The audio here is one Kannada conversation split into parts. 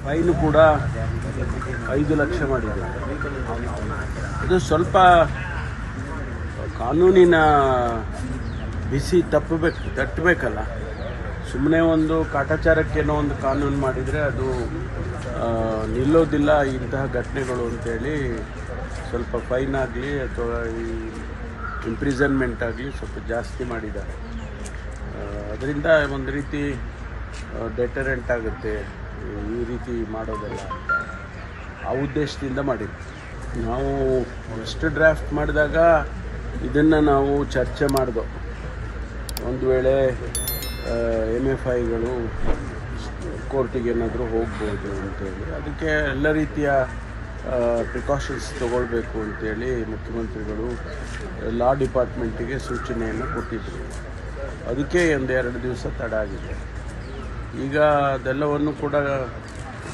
ಫೈನು ಕೂಡ 5 ಲಕ್ಷ ಮಾಡಿದ್ದಾರೆ. ಇದು ಸ್ವಲ್ಪ ಕಾನೂನಿನ ಬಿಸಿ ತಟ್ಟಬೇಕಲ್ಲ. ಸುಮ್ಮನೆ ಒಂದು ಕಾಟಾಚಾರಕ್ಕೇನೋ ಒಂದು ಕಾನೂನು ಮಾಡಿದರೆ ಅದು ನಿಲ್ಲೋದಿಲ್ಲ ಇಂತಹ ಘಟನೆಗಳು ಅಂತೇಳಿ ಸ್ವಲ್ಪ ಫೈನ್ ಆಗಲಿ ಅಥವಾ ಈ ಇಂಪ್ರಿಸನ್ಮೆಂಟ್ ಆಗಲಿ ಸ್ವಲ್ಪ ಜಾಸ್ತಿ ಮಾಡಿದ್ದಾರೆ. ಅದರಿಂದ ಒಂದು ರೀತಿ ಡೆಟರೆಂಟ್ ಆಗುತ್ತೆ ಈ ರೀತಿ ಮಾಡೋದಲ್ಲ ಅಂತ ಆ ಉದ್ದೇಶದಿಂದ ಮಾಡಿದ್ವಿ. ನಾವು ಫಸ್ಟ್ ಡ್ರಾಫ್ಟ್ ಮಾಡಿದಾಗ ಇದನ್ನು ನಾವು ಚರ್ಚೆ ಮಾಡಿದೋ, ಒಂದು ವೇಳೆ MFIಗಳು ಕೋರ್ಟಿಗೆ ಏನಾದರೂ ಹೋಗ್ಬೋದು ಅಂತೇಳಿ, ಅದಕ್ಕೆ ಎಲ್ಲ ರೀತಿಯ ಪ್ರಿಕಾಷನ್ಸ್ ತೊಗೊಳ್ಬೇಕು ಅಂತೇಳಿ ಮುಖ್ಯಮಂತ್ರಿಗಳು ಲಾ ಡಿಪಾರ್ಟ್ಮೆಂಟಿಗೆ ಸೂಚನೆಯನ್ನು ಕೊಟ್ಟಿದ್ದರು. ಅದಕ್ಕೆ 1-2 ದಿವಸ ತಡ ಆಗಿದೆ. ಈಗ ಅದೆಲ್ಲವನ್ನು ಕೂಡ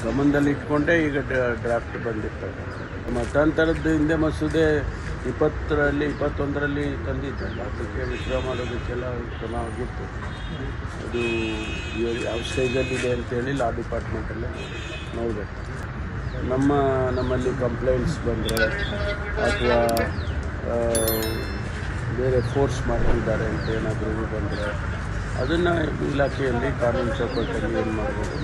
ಗಮನದಲ್ಲಿ ಇಟ್ಕೊಂಡೇ ಈಗ ಡ್ರಾಫ್ಟ್ ಬಂದಿರ್ತದೆ. ಮತಾಂತರದ್ದು ಹಿಂದೆ ಮಸೂದೆ 21ರಲ್ಲಿ ತಂದಿದ್ದಲ್ಲ, ಅದಕ್ಕೆ ವಿತ್ಡ್ರಾ ಮಾಡೋದಕ್ಕೆಲ್ಲ ಚೆನ್ನಾಗಿತ್ತು. ಅದು ಯಾವ ಸ್ಟೇಜಲ್ಲಿದೆ ಅಂತೇಳಿ ಲಾ ಡಿಪಾರ್ಟ್ಮೆಂಟಲ್ಲೇ ನೋಡಬೇಕು. ನಮ್ಮಲ್ಲಿ ಕಂಪ್ಲೇಂಟ್ಸ್ ಬಂದರೆ ಅಥವಾ ಬೇರೆ ಫೋರ್ಸ್ ಮಾಡ್ತಿದ್ದಾರೆ ಅಂತ ಏನಾದರೂ ಬಂದರೆ ಅದನ್ನು ಇಲಾಖೆಯಲ್ಲಿ ಕಾನೂನು ಚೌಕಟ್ಟಲ್ಲಿ ಏನು ಮಾಡ್ಬೋದು.